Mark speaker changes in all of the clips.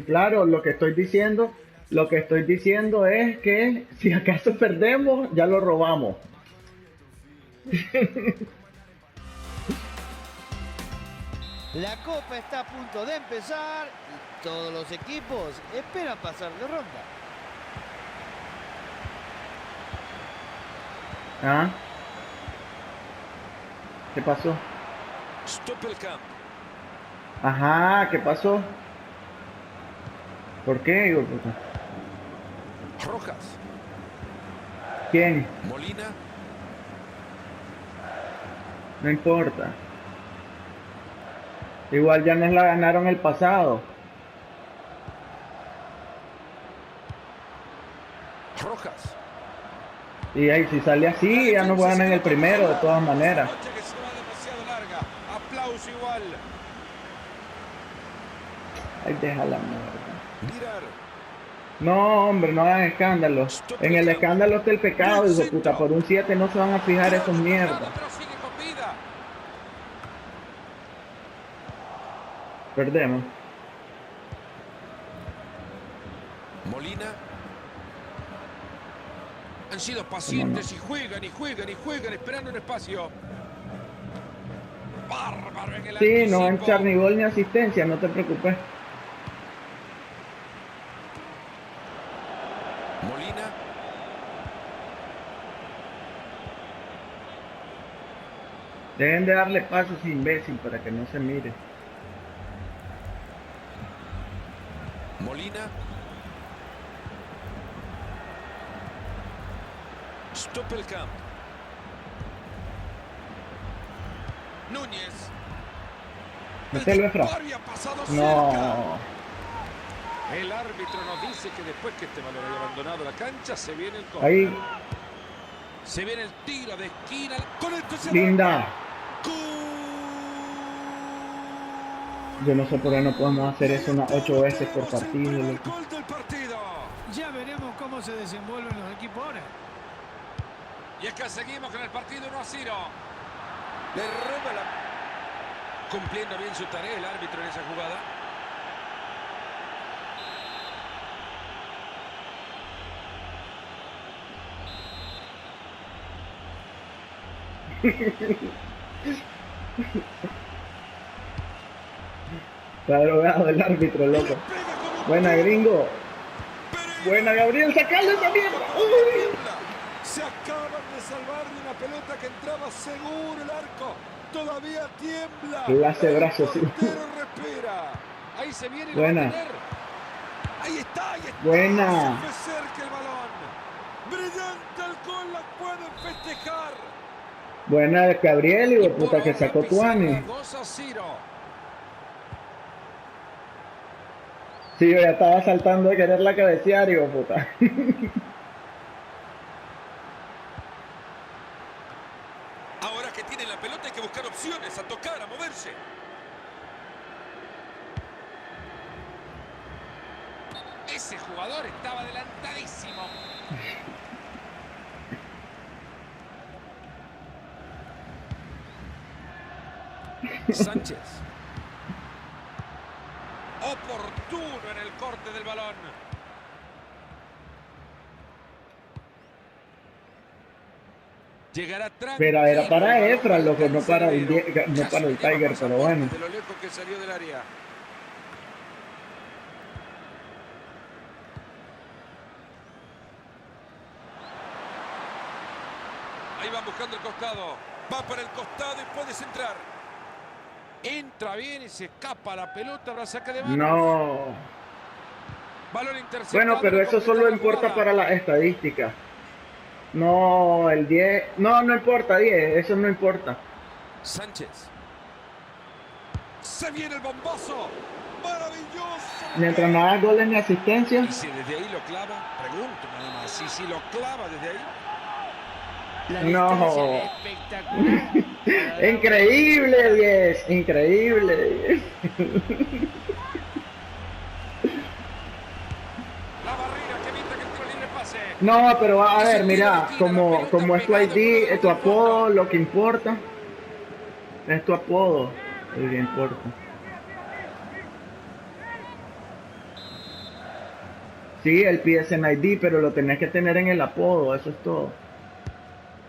Speaker 1: Claro, lo que estoy diciendo es que si acaso perdemos, ya lo robamos.
Speaker 2: La Copa está a punto de empezar y todos los equipos esperan pasar de ronda.
Speaker 1: ¿Ah? ¿Qué pasó?
Speaker 3: Stoppelkamp.
Speaker 1: Ajá, ¿qué pasó? ¿Por qué, hijo de puta?
Speaker 3: Rojas.
Speaker 1: ¿Quién?
Speaker 3: Molina.
Speaker 1: No importa. Igual ya nos la ganaron el pasado.
Speaker 3: Rojas.
Speaker 1: Y ahí, si sale así, ya nos ganan el primero, de todas maneras.
Speaker 3: Noche que se va demasiado larga. Aplauso igual.
Speaker 1: Ay, deja la mierda.
Speaker 3: Mirar.
Speaker 1: No, hombre, no hagan escándalo. En el escándalo está el pecado, hijo de puta. Por un 7 no se van a fijar esos mierdas.
Speaker 3: Pero sigue con vida.
Speaker 1: Perdemos.
Speaker 3: Molina. Han sido pacientes y juegan y juegan y juegan esperando un espacio. Bárbaro en el
Speaker 1: Sí, no van a
Speaker 3: anticipo.
Speaker 1: echar ni gol ni asistencia, no te preocupes.
Speaker 3: Molina.
Speaker 1: Dejen de darle pasos, imbécil, para que no se mire.
Speaker 3: Molina. Stoppelkamp. Núñez.
Speaker 1: Mételo, Efra.
Speaker 3: Disparo ha pasado cerca.
Speaker 1: No.
Speaker 3: El árbitro nos dice que después que este balón haya abandonado la cancha, se viene el córner.
Speaker 1: Ahí,
Speaker 3: Se viene el tiro de esquina. Con esto se
Speaker 1: linda.
Speaker 3: ¡Gol!
Speaker 1: Yo no sé por qué no podemos hacer eso unas 8 veces por
Speaker 3: Tenemos el
Speaker 1: partido,
Speaker 3: primer
Speaker 1: loco.
Speaker 3: gol del partido.
Speaker 2: Ya veremos cómo se desenvuelven los equipos ahora.
Speaker 3: Y es que seguimos con el partido 1-0. Le roba la... Cumpliendo bien su tarea el árbitro en esa jugada.
Speaker 1: Está drogado el árbitro, loco.
Speaker 3: Pega con un
Speaker 1: Buena,
Speaker 3: tiro.
Speaker 1: gringo.
Speaker 3: Pereira.
Speaker 1: Buena, Gabriel, sacale esa mierda. Uy.
Speaker 3: Se acaban de salvar de una pelota que entraba seguro el arco. Todavía tiembla.
Speaker 1: Clase de
Speaker 3: El
Speaker 1: brazos, sí.
Speaker 3: portero respira. Ahí se viene y lo
Speaker 1: Buena.
Speaker 3: va a tener. Ahí está, ahí está.
Speaker 1: Buena.
Speaker 3: Se fue cerca el balón. Brillante el gol, la pueden festejar.
Speaker 1: Buena, Gabriel, hijo de
Speaker 3: Y por
Speaker 1: puta, que
Speaker 3: ahora
Speaker 1: sacó Tuani.
Speaker 3: pizarra 2-0.
Speaker 1: Sí, yo ya estaba saltando de quererla cabecear, hijo de puta.
Speaker 3: Ahora que tienen la pelota hay que buscar opciones, a tocar, a moverse. Ese jugador estaba adelantadísimo. Sánchez. Oportuno en el corte del balón. Llegará atrás.
Speaker 1: Pero era para Efra, loco, no para el, no para el Tiger, pero bueno.
Speaker 3: De lo lejos que salió del área. Ahí van buscando el costado. Va para el costado y puede centrar. Entra bien y se escapa la pelota. Habrá saque de mano.
Speaker 1: No.
Speaker 3: Balón interceptado.
Speaker 1: Bueno, pero eso solo importa para las estadísticas. No, el 10. No, no importa, 10. Eso no importa.
Speaker 3: Sánchez. Se viene el bombazo. Maravilloso.
Speaker 1: Mientras no haga goles ni asistencia.
Speaker 3: Y si desde ahí lo clava, pregunto nada más. Si lo clava desde ahí.
Speaker 2: La
Speaker 1: No.
Speaker 2: distancia es espectacular.
Speaker 1: Increíble, 10. Increíble, 10.
Speaker 3: La barrera que evita que el tiro libre pase.
Speaker 1: No, pero a ver, mira, como es tu ID, es tu apodo, lo que importa. Es tu apodo, lo que importa. Sí, el PSN ID, pero lo tenés que tener en el apodo, eso es todo.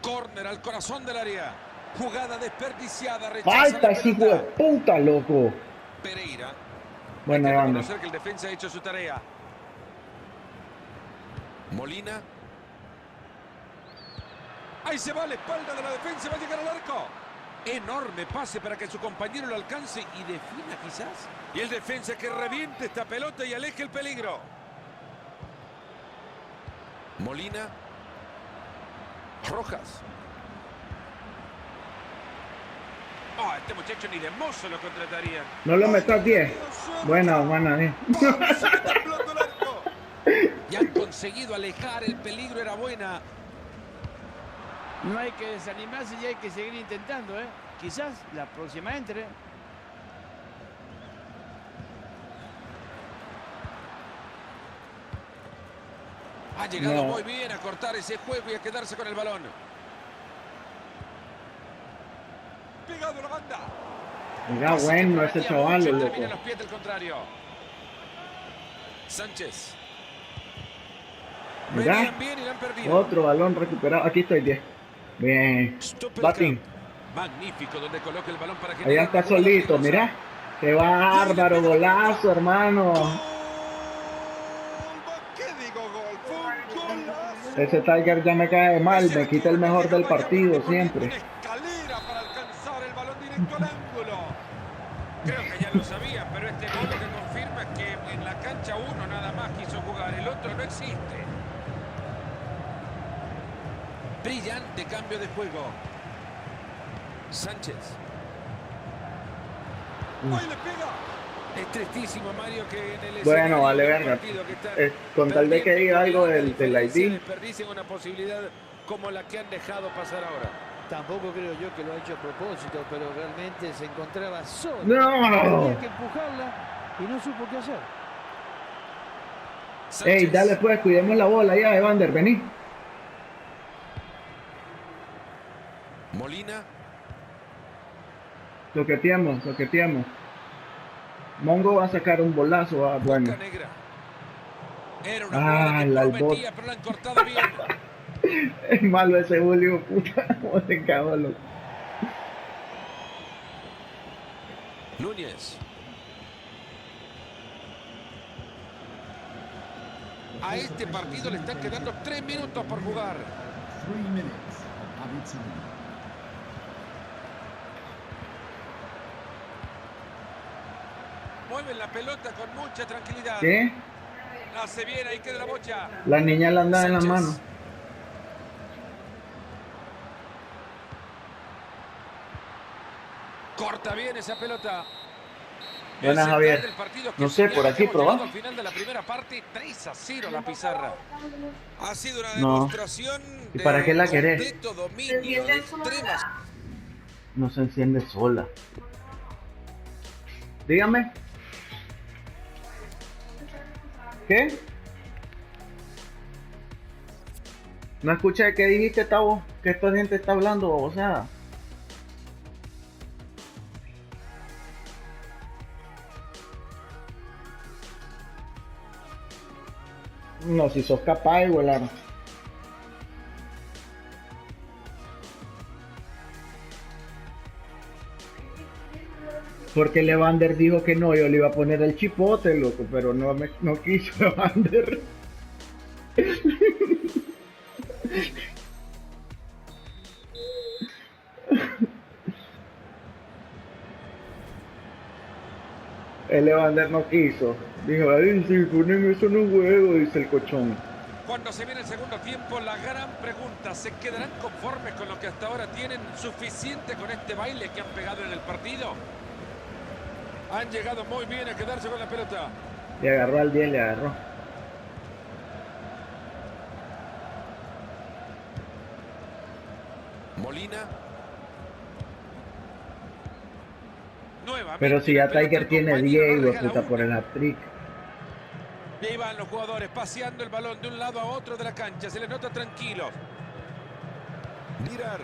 Speaker 3: Córner al corazón del área. Jugada desperdiciada. Rechaza
Speaker 1: ¡Falta,
Speaker 3: la
Speaker 1: ese hijo de
Speaker 3: pelota.
Speaker 1: puta, loco!
Speaker 3: Pereira.
Speaker 1: Bueno,
Speaker 3: Hay que
Speaker 1: Evander.
Speaker 3: reconocer que el defensa ha hecho su tarea. Molina. Ahí se va a la espalda de la defensa. Va a llegar al arco. Enorme pase para que su compañero lo alcance y defina quizás. Y el defensa que reviente esta pelota y aleje el peligro. Molina. Rojas. Oh, este muchacho ni de mozo lo contratarían.
Speaker 1: No lo metas 10. Buena, 10.
Speaker 3: Y han conseguido alejar el peligro, era buena.
Speaker 2: No hay que desanimarse y hay que seguir intentando, ¿eh? Quizás la próxima entre.
Speaker 3: Ha llegado
Speaker 1: No.
Speaker 3: muy bien a cortar ese juego y a quedarse con el balón. Pegado la banda.
Speaker 1: Mira, bueno, ese chaval,
Speaker 3: Mucho,
Speaker 1: loco.
Speaker 3: termina en los pies del contrario. Sánchez.
Speaker 1: Mira.
Speaker 3: Venían bien y la han perdido.
Speaker 1: Otro balón recuperado. Aquí estoy 10. Bien. Batín.
Speaker 3: Magnífico donde coloca el balón para que
Speaker 1: Allá está solito, mira. Qué bárbaro, golazo, hermano.
Speaker 3: ¿Qué digo gol? Fue un golazo.
Speaker 1: Ese Tiger ya me cae mal, me quita el mejor del partido siempre.
Speaker 3: Una escalera para alcanzar el balón directo al ángulo. Creo que ya lo sabía, pero este gol lo que confirma es que en la cancha uno nada más quiso jugar, el otro no existe. Brillante cambio de juego. Sánchez. ¡Ay, le pega! Es tristísimo, Mario, que en el
Speaker 1: Bueno, vale,
Speaker 3: escenario del
Speaker 1: verga.
Speaker 3: partido que están
Speaker 1: Con tal de que diga algo del ID.
Speaker 3: desperdicien una posibilidad como la que han dejado pasar ahora.
Speaker 2: Tampoco creo yo que lo ha hecho a propósito, pero realmente se encontraba solo.
Speaker 1: ¡No!
Speaker 2: Tenía que empujarla y no supo qué hacer.
Speaker 3: Sánchez.
Speaker 1: Ey, dale pues, cuidemos la bola ya, Evander, vení.
Speaker 3: Molina.
Speaker 1: Toqueteamos. Mongo va a sacar un bolazo, bueno.
Speaker 3: Boca Negra. Era una
Speaker 1: Ah,
Speaker 3: jugada que
Speaker 1: la
Speaker 3: prometía, pero la han cortado bien.
Speaker 1: Es malo ese Julio, puta, cómo te cago, loco.
Speaker 3: Núñez. A este partido le están quedando 3 minutos por jugar.
Speaker 4: 3 minutes added time.
Speaker 3: Mueven la pelota con mucha tranquilidad.
Speaker 1: ¿Qué?
Speaker 3: Hace bien, ahí queda la bocha.
Speaker 1: La niña la anda en la
Speaker 3: Sánchez.
Speaker 1: mano.
Speaker 3: Corta bien esa pelota.
Speaker 1: Buena,
Speaker 3: El
Speaker 1: Javier.
Speaker 3: central del partido que
Speaker 1: No sé, por
Speaker 3: señala
Speaker 1: aquí
Speaker 3: que hemos
Speaker 1: probá.
Speaker 3: llegado al final de la primera parte, 3-0 la pizarra. Ha sido una
Speaker 1: No.
Speaker 3: demostración
Speaker 1: ¿Y para qué la querés?
Speaker 3: completo dominio, de extremas.
Speaker 1: No se enciende sola. Dígame. ¿Qué? No escuché qué dijiste, Tavo. Que esta gente está hablando, o sea. No, si sos capaz de volar. Porque Levander dijo que no, yo le iba a poner el chipote, loco, pero no quiso Levander. El Levander no quiso. Dijo, ay, si ponen eso no juego, dice el cochón.
Speaker 3: Cuando se viene el segundo tiempo, la gran pregunta, ¿se quedarán conformes con lo que hasta ahora tienen? ¿Suficiente con este baile que han pegado en el partido? Han llegado muy bien a quedarse con la pelota.
Speaker 1: Le agarró al 10, le agarró.
Speaker 3: Molina. Nuevamente
Speaker 1: Pero si
Speaker 3: la
Speaker 1: ya
Speaker 3: pelota,
Speaker 1: Tiger
Speaker 3: el
Speaker 1: tiene
Speaker 3: compañero
Speaker 1: 10,
Speaker 3: no
Speaker 1: güey,
Speaker 3: regala
Speaker 1: puta,
Speaker 3: una.
Speaker 1: por el hat-trick.
Speaker 3: Y ahí van los jugadores paseando el balón de un lado a otro de la cancha. Se les nota tranquilos. Mirar.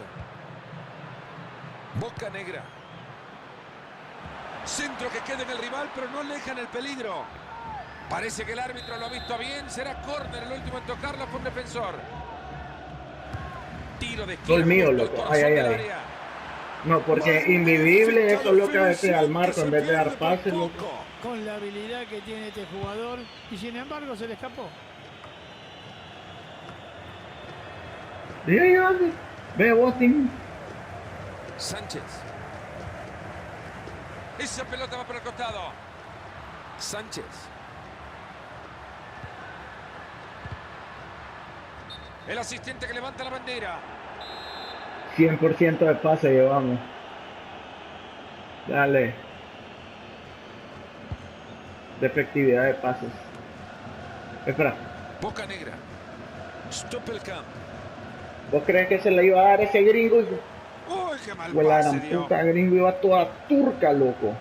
Speaker 3: Boca Negra. Centro que queda en el rival, pero no alejan el peligro. Parece que el árbitro lo ha visto bien. Será córner el último en tocarlo por un defensor. Tiro de esquina.
Speaker 1: Gol mío,
Speaker 3: justo al
Speaker 1: loco.
Speaker 3: corazón
Speaker 1: Ay,
Speaker 3: del
Speaker 1: ay.
Speaker 3: área.
Speaker 1: No, porque invisible eso es lo que hace al Marco en vez de dar pases, loco.
Speaker 2: Con la habilidad que tiene este jugador y sin embargo se le escapó.
Speaker 1: Ve, Boston.
Speaker 3: Sánchez. Esa pelota va por el costado. Sánchez. El asistente que levanta la bandera.
Speaker 1: 100% de pase llevamos. Dale. De efectividad de pases. Espera.
Speaker 3: Boca Negra. Stoppelkamp.
Speaker 1: ¿Vos crees que se le iba a dar ese gringo?
Speaker 3: Uy, qué mal
Speaker 1: Pues la
Speaker 3: pase
Speaker 1: gran
Speaker 3: dio.
Speaker 1: puta gringo iba toda turca, loco.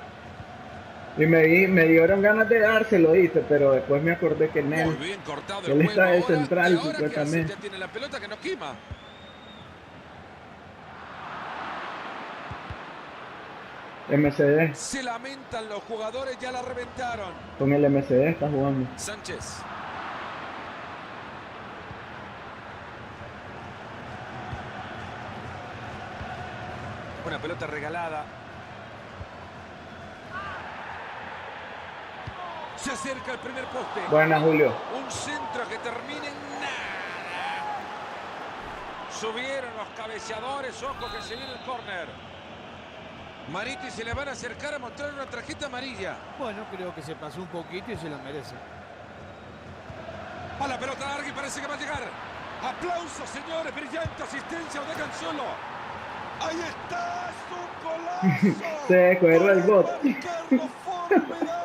Speaker 1: Y me dieron ganas de dárselo, dice, pero después me acordé que
Speaker 3: Muy
Speaker 1: Nel,
Speaker 3: bien cortado
Speaker 1: él
Speaker 3: el
Speaker 1: está
Speaker 3: juego
Speaker 1: de
Speaker 3: ahora.
Speaker 1: central,
Speaker 3: ¿Y ahora qué hace?
Speaker 1: supuestamente.
Speaker 3: Ya tiene la pelota que no quema.
Speaker 1: MCD.
Speaker 3: Se lamentan los jugadores, ya la reventaron.
Speaker 1: Con el MCD está jugando.
Speaker 3: Sánchez. Una pelota regalada. Se acerca el primer poste.
Speaker 1: Buena, Julio.
Speaker 3: Un centro que termina en nada. Subieron los cabeceadores. Ojo que se viene el córner. Mariti se le van a acercar a mostrar una tarjeta amarilla.
Speaker 2: Bueno, creo que se pasó un poquito y se lo merece.
Speaker 3: A la pelota larga y parece que va a llegar. Aplausos, señores. Brillante asistencia. Lo dejan solo. Ahí está. Es un golazo.
Speaker 1: Se descuadró el bot.
Speaker 3: Marcarlo formidable.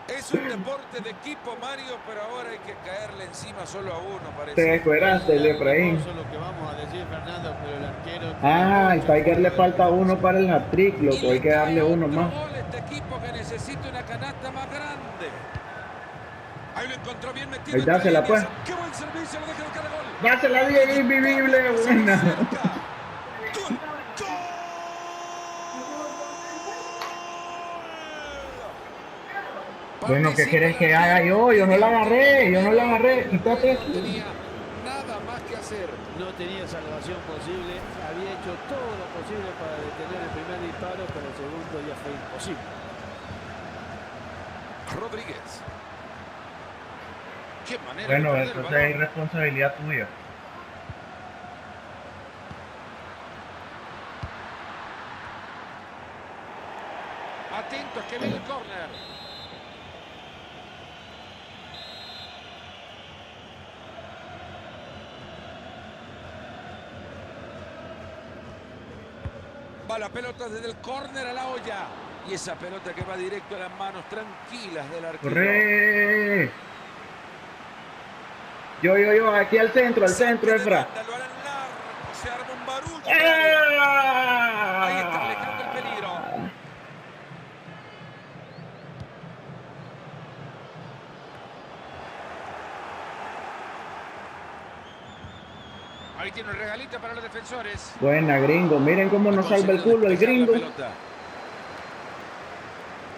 Speaker 3: Es un deporte de equipo, Mario, pero ahora hay que caerle encima solo a uno,
Speaker 1: Te
Speaker 3: parece.
Speaker 1: descueraste, el Efraín.
Speaker 2: Eso es lo que vamos a decir, Fernando, pero el arquero...
Speaker 1: Ah, al Tiger le falta uno para el hat-trick, loco. Hay que darle uno más.
Speaker 3: Gol a este equipo que necesita una canasta más grande. Ahí lo encontró bien metido.
Speaker 1: Ahí dásela,
Speaker 3: entre líneas.
Speaker 1: pues.
Speaker 3: Qué buen servicio, lo deja de cara gol.
Speaker 1: Dásela bien, invivible, buena.
Speaker 3: Gol.
Speaker 1: Bueno, ¿qué querés que haga yo? Yo no la agarré, quítate.
Speaker 3: No tenía nada más que hacer.
Speaker 2: No tenía salvación posible, había hecho todo lo posible para detener el primer disparo, pero el segundo ya fue imposible.
Speaker 3: Rodríguez. Qué manera
Speaker 1: Bueno,
Speaker 3: de perder el
Speaker 1: entonces
Speaker 3: balón.
Speaker 1: hay responsabilidad tuya.
Speaker 3: Atentos que viene el córner. Va la pelota desde el córner a la olla. Y esa pelota que va directo a las manos tranquilas del arquero.
Speaker 1: ¡Corre! Yo, aquí al centro, Efra.
Speaker 3: Lo harán largo, se arma un barullo.
Speaker 1: ¡Ah!
Speaker 3: Ahí está alejando el peligro. Ahí tiene un regalito para los defensores.
Speaker 1: Buena, gringo. Miren cómo nos salva el culo el gringo.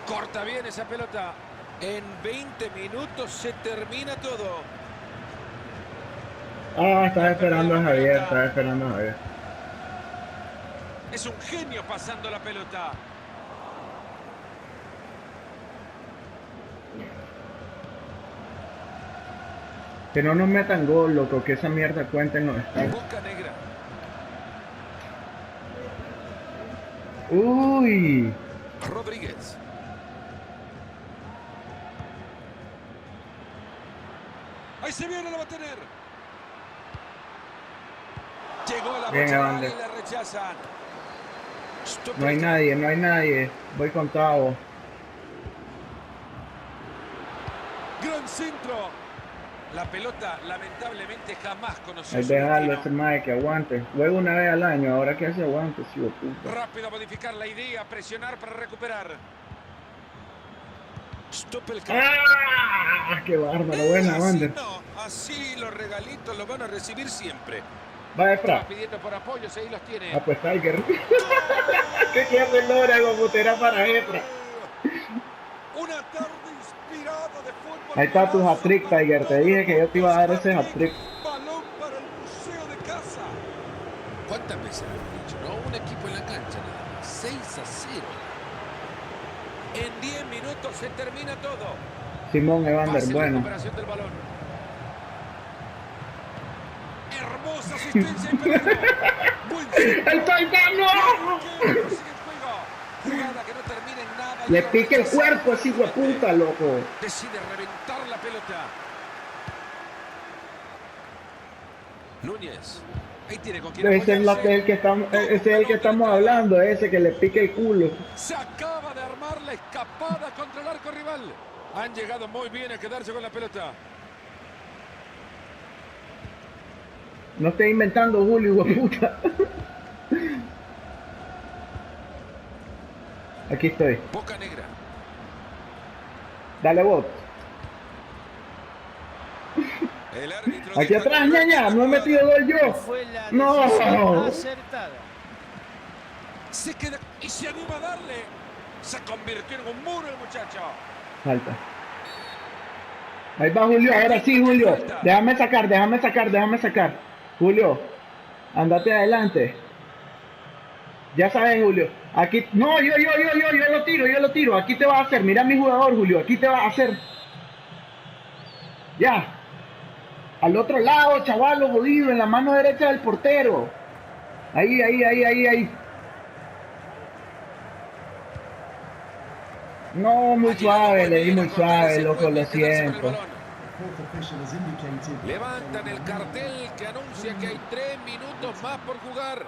Speaker 3: Corta bien esa pelota. En 20 minutos se termina todo.
Speaker 1: Ah, estaba esperando a Javier,
Speaker 3: Es un genio pasando la pelota.
Speaker 1: Que no nos metan gol, loco, que esa mierda cuenta en los estados.
Speaker 3: Boca Negra.
Speaker 1: Uy.
Speaker 3: Rodríguez. Ahí se viene, lo va a tener. Llegó la
Speaker 1: Bien,
Speaker 3: bocha
Speaker 1: Evander.
Speaker 3: y la rechazan.
Speaker 1: No hay nadie. Voy con Tavo.
Speaker 3: Gran centro. La pelota lamentablemente jamás conoció
Speaker 1: Hay
Speaker 3: su
Speaker 1: que dejarlo a
Speaker 3: destino.
Speaker 1: ese mae que aguante. Juega una vez al año, ahora que hace aguante, sí, o puta.
Speaker 3: Rápido a modificar la idea, presionar para recuperar.
Speaker 1: ¡Ah! ¡Qué bárbaro! Buena,
Speaker 3: Así
Speaker 1: Wander.
Speaker 3: no, así los regalitos los van a recibir siempre.
Speaker 1: Va,
Speaker 3: Estaba
Speaker 1: Efra.
Speaker 3: pidiendo por apoyos, ahí los tiene.
Speaker 1: Ah, pues Tiger. ¿Qué clase de lora como será para Efra?
Speaker 3: Una tarde
Speaker 1: Ahí está tu hat-trick, Tiger. Te dije que yo te iba a dar ese hat-trick.
Speaker 3: Balón para el museo de casa. ¿Cuántas veces lo hemos dicho, no? Un equipo en la cancha nada más. 6-0. En 10 minutos se termina todo.
Speaker 1: Simón Evander,
Speaker 3: Fácil
Speaker 1: bueno.
Speaker 3: recuperación del balón. Hermosa asistencia y peligro. Buen centro.
Speaker 1: ¡El Taitano!
Speaker 3: Arquero sigue el juego. Jugada que no termina en nada.
Speaker 1: Le
Speaker 3: Llega
Speaker 1: pique el
Speaker 3: rechazado.
Speaker 1: cuerpo ese hijo de puta, loco.
Speaker 3: Decide reventar la pelota. Núñez. Ahí tiene con quién
Speaker 1: Ese es,
Speaker 3: apoyarse.
Speaker 1: ese es el que estamos hablando, ese que le pique el culo.
Speaker 3: Se acaba de armar la escapada contra el arco rival. Han llegado muy bien a quedarse con la pelota.
Speaker 1: No estés inventando, Julio, hijo de puta. Aquí estoy.
Speaker 3: Boca Negra.
Speaker 1: Dale vos.
Speaker 3: El árbitro
Speaker 1: Aquí
Speaker 3: dijo
Speaker 1: atrás,
Speaker 3: que
Speaker 1: ñaña. No he metido gol yo.
Speaker 2: Fue la
Speaker 1: No.
Speaker 2: decisión acertada.
Speaker 3: se queda y se anima a darle. Se convirtió en un muro el muchacho.
Speaker 1: Falta. Ahí va Julio, ahora sí, Julio. Déjame sacar. Julio, andate adelante. Ya sabes, Julio. Aquí, no, yo lo tiro. Aquí te vas a hacer. Mira a mi jugador, Julio. Aquí te vas a hacer. Ya. Al otro lado, chaval, lo jodido, en la mano derecha del portero. Ahí. No, muy suave, le di muy suave, loco, lo siento.
Speaker 4: The fourth official has indicated.
Speaker 3: Levantan el cartel que anuncia que hay 3 minutos más por jugar.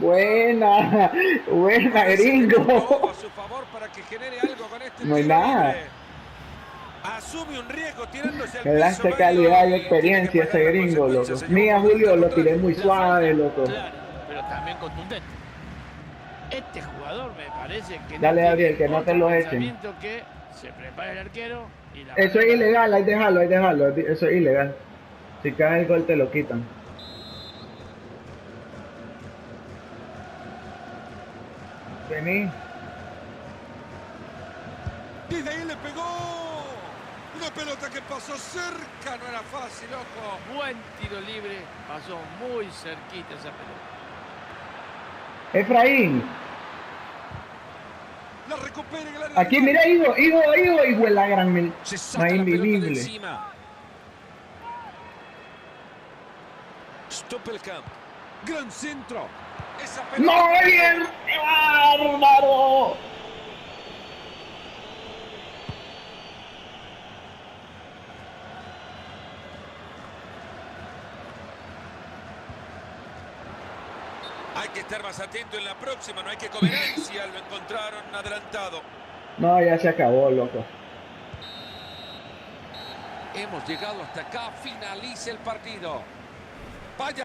Speaker 1: Buena, gringo.
Speaker 3: Todo a su favor para que genere algo con este
Speaker 1: No hay
Speaker 3: tiro
Speaker 1: nada.
Speaker 3: libre. Asume un riesgo tirándose al
Speaker 1: Me da
Speaker 3: piso
Speaker 1: esta
Speaker 3: medio
Speaker 1: calidad y
Speaker 3: y
Speaker 1: experiencia
Speaker 3: tiene que
Speaker 1: ese
Speaker 3: pagar la
Speaker 1: gringo, loco.
Speaker 3: consecuencia, se llevó
Speaker 1: Mira,
Speaker 3: por
Speaker 1: Julio,
Speaker 3: delante
Speaker 1: lo
Speaker 3: al
Speaker 1: tiré
Speaker 3: contrario.
Speaker 1: muy suave, loco.
Speaker 2: Claro, pero también contundente. Este jugador me parece que
Speaker 1: Dale,
Speaker 2: no
Speaker 1: Gabriel,
Speaker 2: tiene
Speaker 1: que no te
Speaker 2: otro
Speaker 1: lo echen.
Speaker 2: pensamiento que se prepare el arquero y la
Speaker 1: Eso es ilegal, hay dejarlo. Eso es ilegal. Si cae el gol te lo quitan. Vení.
Speaker 3: Desde ahí le pegó. Una pelota que pasó cerca, no era fácil, ojo.
Speaker 2: buen tiro libre, pasó muy cerquita esa pelota.
Speaker 1: Efraín.
Speaker 3: La recupera en el área.
Speaker 1: Aquí, mira, hijo de la gran mil.
Speaker 3: Se saca
Speaker 1: No,
Speaker 3: la pelota de
Speaker 1: invisible.
Speaker 3: encima. Stoppelkamp. Gran centro. Esa pelota.
Speaker 1: ¡No, bien! ¡Bárbaro!
Speaker 3: Hay que estar más atento en la próxima, no hay que comer ansia, lo encontraron adelantado.
Speaker 1: No, ya se acabó, loco.
Speaker 3: Hemos llegado hasta acá, finaliza el partido. Vaya.